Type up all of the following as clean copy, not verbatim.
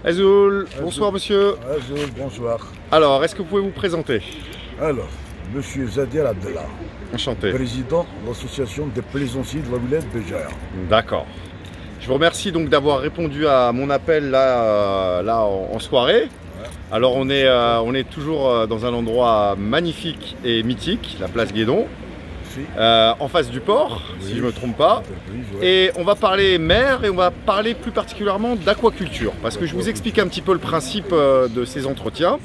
Azoul, bonsoir monsieur. Azoul, bonsoir. Alors, est-ce que vous pouvez vous présenter? Alors, monsieur Zadir Abdellah. Enchanté. Président de l'association des plaisanciers de la wilaya de Béjaïa. D'accord. Je vous remercie donc d'avoir répondu à mon appel là en soirée. Ouais. Alors on est toujours dans un endroit magnifique et mythique, la place Guédon. En face du port, oui, si je ne me trompe pas. Ouais. Et on va parler mer et on va parler plus particulièrement d'aquaculture. Parce que je vous explique un petit peu le principe de ces entretiens.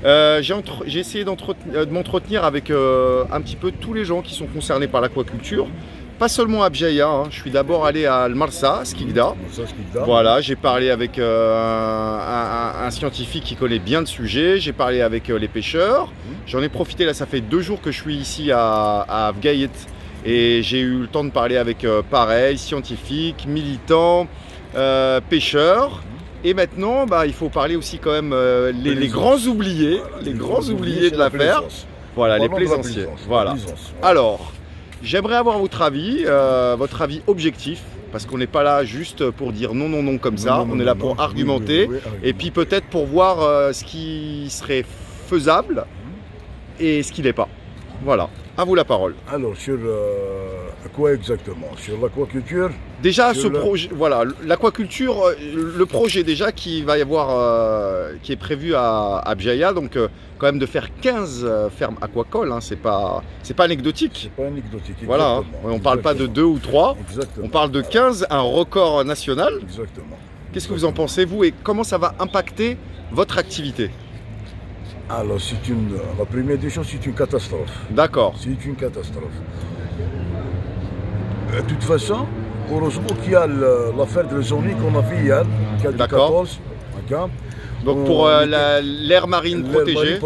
J'ai essayé de m'entretenir avec un petit peu tous les gens qui sont concernés par l'aquaculture. Pas seulement à Béjaïa, hein. Je suis d'abord allé à Al Marsa, Skikda. Voilà, j'ai parlé avec un scientifique qui connaît bien le sujet, j'ai parlé avec les pêcheurs. J'en ai profité, là ça fait 2 jours que je suis ici à Afgaït et j'ai eu le temps de parler avec pareil, scientifiques, militants, pêcheurs. Et maintenant, il faut parler aussi quand même les grands oubliés, les grands oubliés de l'affaire. Voilà, les plaisanciers. Voilà. Alors, j'aimerais avoir votre avis objectif, parce qu'on n'est pas là juste pour dire non, non, non comme ça, on est là pour argumenter, et puis peut-être pour voir ce qui serait faisable et ce qui n'est pas. Voilà, à vous la parole. Alors, sur quoi exactement? Sur l'aquaculture? Déjà, ce projet, voilà, l'aquaculture, le projet déjà qui va y avoir, qui est prévu à Béjaïa, donc quand même de faire 15 fermes aquacoles, hein, c'est pas anecdotique. C'est pas anecdotique, voilà, hein, on ne parle pas de 2 ou 3, on parle de 15, un record national. Exactement. Qu'est-ce que vous en pensez, vous, et comment ça va impacter votre activité? Alors, la première des choses, c'est une catastrophe. D'accord. C'est une catastrophe. De toute façon, heureusement qu'il y a l'affaire de la journée qu'on a fait hier, qui a du 14. Okay. Donc pour l'aire marine protégée.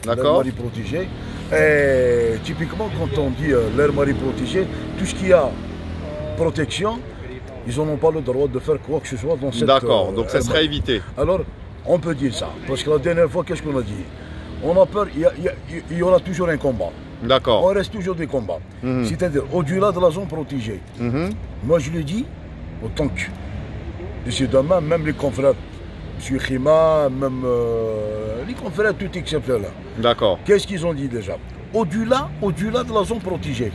L'aire marine protégée. Et typiquement, quand on dit l'aire marine protégée, tout ce qui a protection, ils n'en ont pas le droit de faire quoi que ce soit dans cette... D'accord, donc ça serait évité. Alors, on peut dire ça, parce que la dernière fois, qu'est-ce qu'on a dit? On a peur, il y aura toujours un combat. D'accord. On reste toujours des combats. C'est-à-dire, au-delà de la zone protégée. Moi, je le dis, autant que d'ici demain, même les confrères, M. Khima, même les confrères, tout excepté là. D'accord. Qu'est-ce qu'ils ont dit déjà? Au-delà de la zone protégée.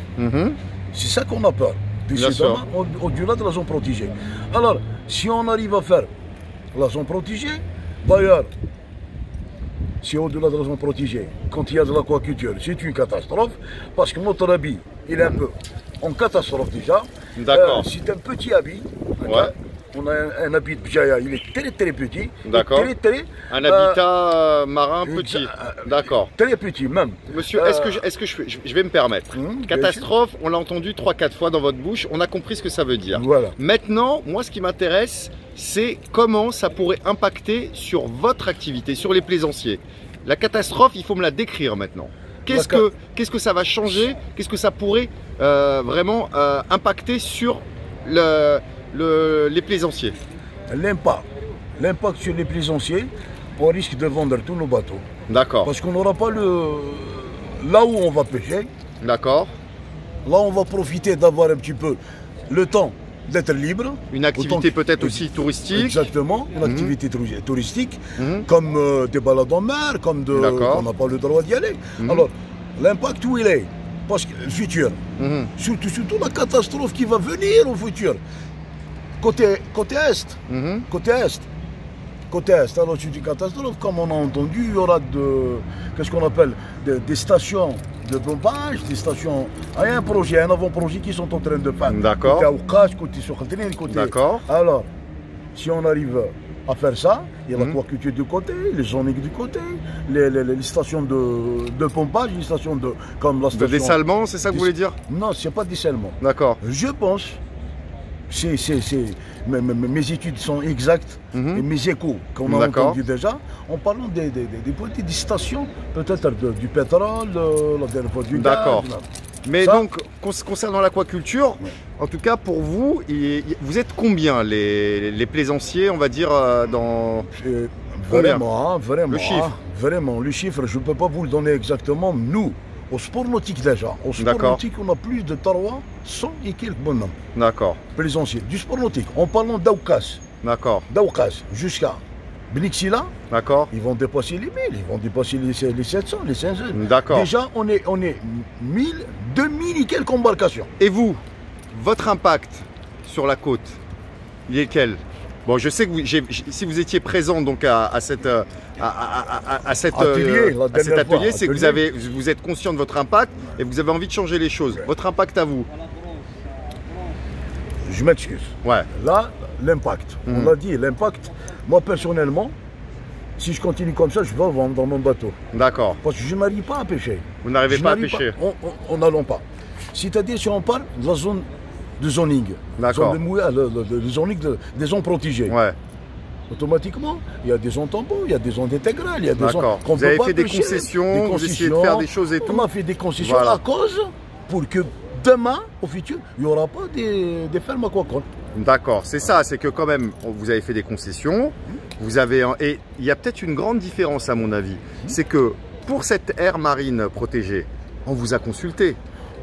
C'est ça qu'on a peur. D'ici demain, au-delà de la zone protégée. Alors, si on arrive à faire la zone protégée, d'ailleurs, si au-delà de la zone protégée, quand il y a de l'aquaculture, c'est une catastrophe, parce que notre habit, il est un peu en catastrophe déjà. D'accord. C'est un petit habit. Ouais. On a un habit de Béjaïa, il est très très petit. D'accord. Un habitat marin petit. D'accord. Très petit même. Monsieur, est-ce que je vais me permettre? Catastrophe, on l'a entendu 3-4 fois dans votre bouche, on a compris ce que ça veut dire. Voilà. Maintenant, moi ce qui m'intéresse, c'est comment ça pourrait impacter sur votre activité, sur les plaisanciers. La catastrophe, il faut me la décrire maintenant. Qu'est-ce que ça va changer? Qu'est-ce que ça pourrait vraiment impacter sur les plaisanciers? L'impact sur les plaisanciers, on risque de vendre tous nos bateaux. D'accord. Parce qu'on n'aura pas là où on va pêcher. D'accord. Là, on va profiter d'avoir un petit peu le temps d'être libre. Une activité peut-être aussi touristique. Exactement, une activité touristique, comme des balades en mer, comme on n'a pas le droit d'y aller. Alors, l'impact où il est? Parce que le futur, surtout la catastrophe qui va venir au futur. Côté Est. Côté Est, alors c'est une catastrophe, comme on a entendu, il y aura qu'est-ce qu'on appelle des stations de pompage, des stations. Il y a un avant-projet qui sont en train de faire. D'accord. Côté Aoukash, côté Sokhatrin, côté. D'accord. Alors, si on arrive à faire ça, il y a l'aquaculture du côté, les zoniques du côté, les stations de pompage, les stations comme la station. De dessalement, c'est ça que vous voulez dire? Non, c'est pas dessalement. D'accord. Je pense. Mes études sont exactes et mes échos qu'on a entendus déjà en parlant des stations, peut-être du pétrole, la dernière fois du gaz. D'accord. Mais ça, donc, concernant l'aquaculture, en tout cas pour vous, vous êtes combien les plaisanciers, on va dire, dans... Vraiment, le chiffre. Vraiment, le chiffre, je ne peux pas vous le donner exactement, nous. Au sport nautique déjà. Au sport nautique, on a plus de 300 et quelques bonhommes. D'accord. Plaisanciers. Du sport nautique. En parlant d'Aoukas. D'accord. D'Aoukas jusqu'à Blixila, D'accord. ils vont dépasser les 1000, ils vont dépasser les 700, les 500. D'accord. Déjà, on est 1000, 2000 et quelques embarcations. Et vous, votre impact sur la côte, il est quel? Bon, je sais que si vous étiez présent donc à cet atelier, c'est que vous êtes conscient de votre impact et vous avez envie de changer les choses. Votre impact à vous? Je m'excuse. Ouais. Là, l'impact. On l'a dit, l'impact, moi personnellement, si je continue comme ça, je vais vendre dans mon bateau. D'accord. Parce que je n'arrive pas à pêcher. Vous n'arrivez pas à pêcher? On n'allons pas. C'est-à-dire, si on parle de la zone de zoning, d'accord, le zoning des zones protégées. Ouais. Automatiquement, il y a des zones tambours, il y a des zones intégrales, il y a des zones qu'on vous avez fait des concessions, vous essayez de faire des choses et tout. On a fait des concessions à cause pour que demain, au futur, il n'y aura pas des fermes aquacoles. D'accord, c'est ça, c'est que quand même, vous avez fait des concessions, vous avez et il y a peut-être une grande différence à mon avis, c'est que pour cette aire marine protégée, on vous a consulté.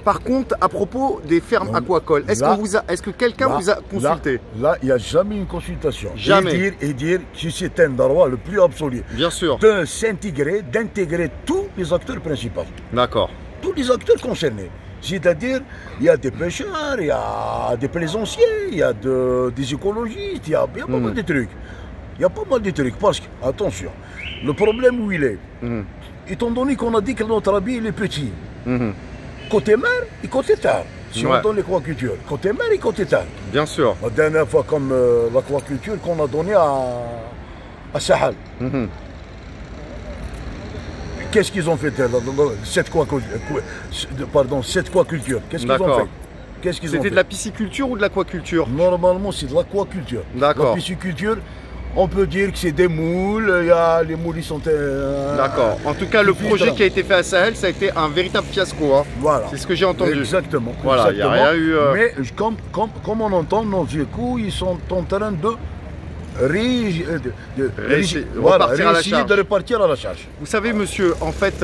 Par contre, à propos des fermes aquacoles, est-ce que quelqu'un vous a consulté? Là, il n'y a jamais une consultation. Jamais. Et dire que c'est un droit le plus absolu. Bien sûr. D'intégrer tous les acteurs principaux. D'accord. Tous les acteurs concernés. C'est-à-dire, il y a des pêcheurs, il y a des plaisanciers, il y a des écologistes, il y a pas mal de trucs. Il y a pas mal de trucs. Parce que, attention, le problème où il est, étant donné qu'on a dit que notre habit il est petit, côté mer et côté terre. Si on donne l'aquaculture, côté mer et côté terre. Bien sûr. La dernière fois, comme l'aquaculture qu'on a donnée à Sahel. Qu'est-ce qu'ils ont fait cette aquaculture, qu'est-ce qu'ils ont fait? C'était de la pisciculture ou de l'aquaculture? Normalement, c'est de l'aquaculture. D'accord. La pisciculture, on peut dire que c'est des moules, les moules ils sont... D'accord. En tout cas, le projet qui a été fait à Sahel, ça a été un véritable fiasco. Hein. Voilà. C'est ce que j'ai entendu. Exactement. Voilà, il n'y a rien eu... Mais comme on entend, nos échos, ils sont en train de repartir à la charge. Vous savez, monsieur, en fait,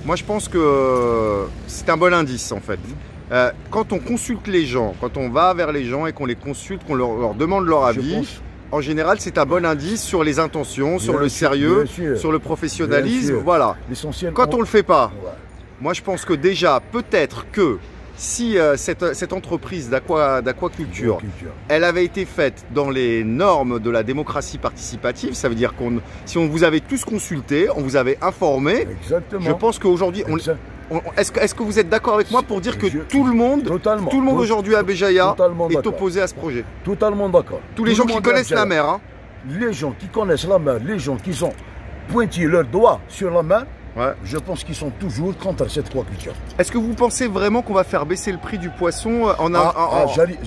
moi je pense que c'est un bon indice, en fait. Quand on consulte les gens, quand on va vers les gens et qu'on les consulte, qu'on leur demande leur avis, en général, c'est un bon indice sur les intentions, sur le sérieux, sur le professionnalisme. Voilà. Quand on ne le fait pas, moi je pense que déjà, peut-être que si cette entreprise d'aquaculture, elle avait été faite dans les normes de la démocratie participative, ça veut dire si on vous avait tous consulté, on vous avait informé, je pense qu'aujourd'hui, est-ce que vous êtes d'accord avec moi pour dire que tout le monde aujourd'hui à Béjaïa est opposé à ce projet? Totalement d'accord. Tous les gens qui connaissent la mer. Hein. Les gens qui connaissent la mer, les gens qui ont pointé leurs doigts sur la mer, je pense qu'ils sont toujours contre cette aquaculture. Est-ce que vous pensez vraiment qu'on va faire baisser le prix du poisson J'allais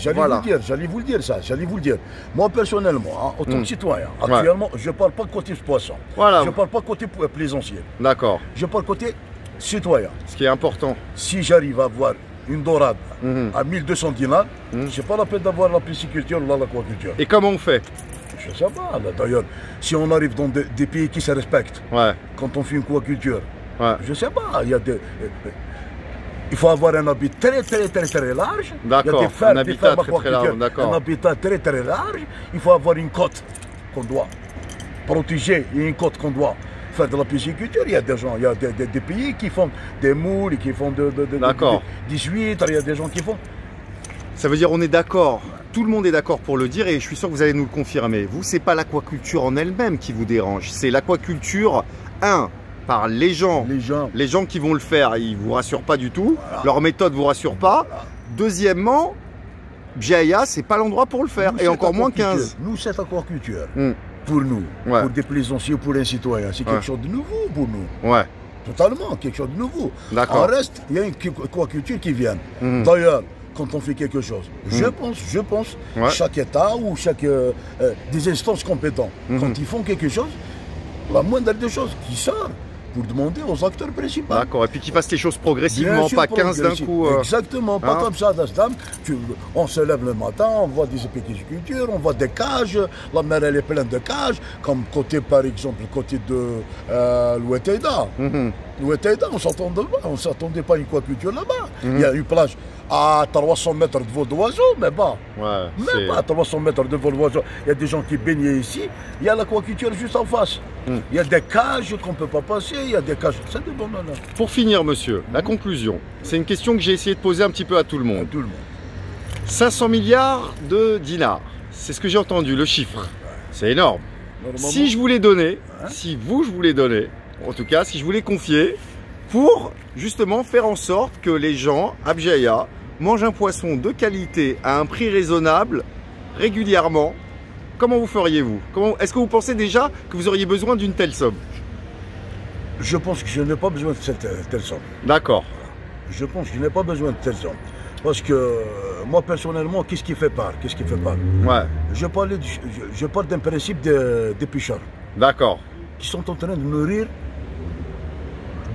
vous le dire ça, j'allais vous le dire. Moi personnellement, en tant que citoyen, actuellement, je ne parle pas côté poisson. Je ne parle pas côté plaisancier. D'accord. Je parle côté citoyen. Ce qui est important. Si j'arrive à avoir une dorade à 1200 dinars, c'est pas la peine d'avoir la pisciculture ou l'aquaculture. Et comment on fait? Je sais pas. D'ailleurs, si on arrive dans des pays qui se respectent, quand on fait une aquaculture, je sais pas, il faut avoir un habitat très large. D'accord, un habitat très large. Un habitat très large. Il faut avoir une côte qu'on doit protéger et une côte qu'on doit faire de la pisciculture. Il y a des gens, il y a des pays qui font des moules, qui font des huîtres, il y a des gens qui font... Ça veut dire on est d'accord, tout le monde est d'accord pour le dire et je suis sûr que vous allez nous le confirmer. Vous, c'est pas l'aquaculture en elle-même qui vous dérange, c'est l'aquaculture, par les gens qui vont le faire, ils vous rassurent pas du tout, leur méthode vous rassure pas. Deuxièmement, Béjaïa, c'est pas l'endroit pour le faire, et encore moins 15. Nous, cette aquaculture, pour nous, pour des plaisanciers, pour un citoyen, c'est quelque chose de nouveau pour nous. Totalement, quelque chose de nouveau. En reste, il y a une aquaculture qui vient. D'ailleurs, quand on fait quelque chose, je pense, chaque État ou des instances compétentes, quand ils font quelque chose, la moindre des choses qui sort pour demander aux acteurs principaux. D'accord, et puis qu'ils fassent les choses progressivement, pas 15 d'un coup. Exactement, pas comme ça, on se lève le matin, on voit des piscicultures, on voit des cages, la mer elle est pleine de cages, comme côté par exemple, côté de l'Ouettaïda. Nous étions là, on ne s'attendait pas à une aquaculture là-bas. Il y a une plage à 300 mètres de vol d'oiseau, mais pas. Ouais, Même pas à 300 mètres de vol d'oiseau. Il y a des gens qui baignaient ici. Il y a l'aquaculture juste en face. Il y a des cages qu'on ne peut pas passer. Il y a des cages. C'est des bonnes là. Pour finir, monsieur, la conclusion. C'est une question que j'ai essayé de poser un petit peu à tout le monde. 500 milliards de dinars. C'est ce que j'ai entendu, le chiffre. C'est énorme. Si je voulais donner, si vous, je voulais donner, en tout cas, si je voulais confier, pour justement faire en sorte que les gens à Bjaya mangent un poisson de qualité à un prix raisonnable, régulièrement, comment vous feriez-vous? Est-ce que vous pensez déjà que vous auriez besoin d'une telle somme? Je pense que je n'ai pas besoin de cette telle somme. D'accord. Je pense que je n'ai pas besoin de telle somme. Parce que moi, personnellement, qu'est-ce qui fait part? Qu'est-ce qui fait part? Ouais. Je parle d'un principe des pêcheurs. D'accord. Qui sont en train de nourrir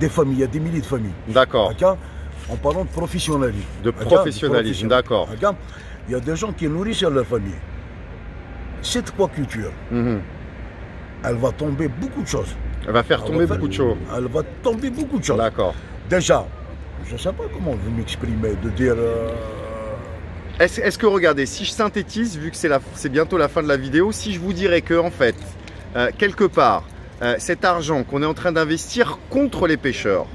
des familles, il y a des milliers de familles. D'accord. En parlant de professionnalisme. De professionnalisme, d'accord. Il y a des gens qui nourrissent leur famille. Cette aquaculture, elle va tomber beaucoup de choses. Elle va faire tomber beaucoup de choses. Elle va tomber beaucoup de choses. D'accord. Déjà, je ne sais pas comment vous m'exprimer, de dire... Est-ce que, regardez, si je synthétise, vu que c'est bientôt la fin de la vidéo, si je vous dirais que, en fait, quelque part, cet argent qu'on est en train d'investir contre les pêcheurs,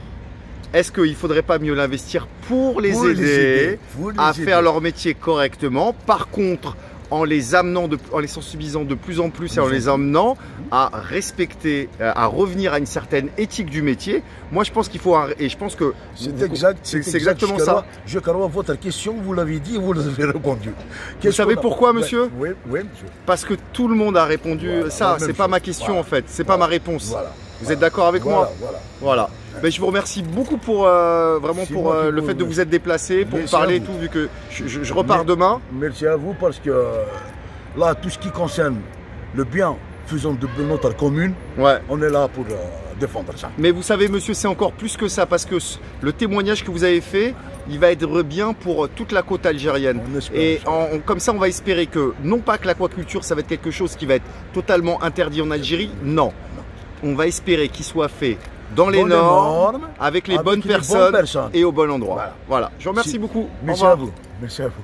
est-ce qu'il ne faudrait pas mieux l'investir pour les aider à faire leur métier correctement? Par contre, en les amenant, en les sensibilisant de plus en plus et en les amenant à respecter, à revenir à une certaine éthique du métier. Moi, je pense qu'il faut, et je pense que c'est exactement ça. Je crois votre question, vous l'avez dit, vous l'avez répondu. Vous savez pourquoi, monsieur? Oui, monsieur. Parce que tout le monde a répondu ça. C'est pas ma question en fait, c'est pas ma réponse. Vous êtes d'accord avec moi? Voilà. Mais je vous remercie beaucoup pour vraiment pour le fait de vous être déplacé, pour parler et tout, vu que je repars demain. Merci à vous parce que là, tout ce qui concerne le bien faisant de notre commune, on est là pour défendre ça. Mais vous savez, monsieur, c'est encore plus que ça, parce que le témoignage que vous avez fait, il va être bien pour toute la côte algérienne. Et comme ça, on va espérer que, non pas que l'aquaculture, ça va être quelque chose qui va être totalement interdit en Algérie, non. On va espérer qu'il soit fait dans les normes, avec les bonnes personnes et au bon endroit. Voilà. Je vous remercie beaucoup. Merci à vous. Merci à vous.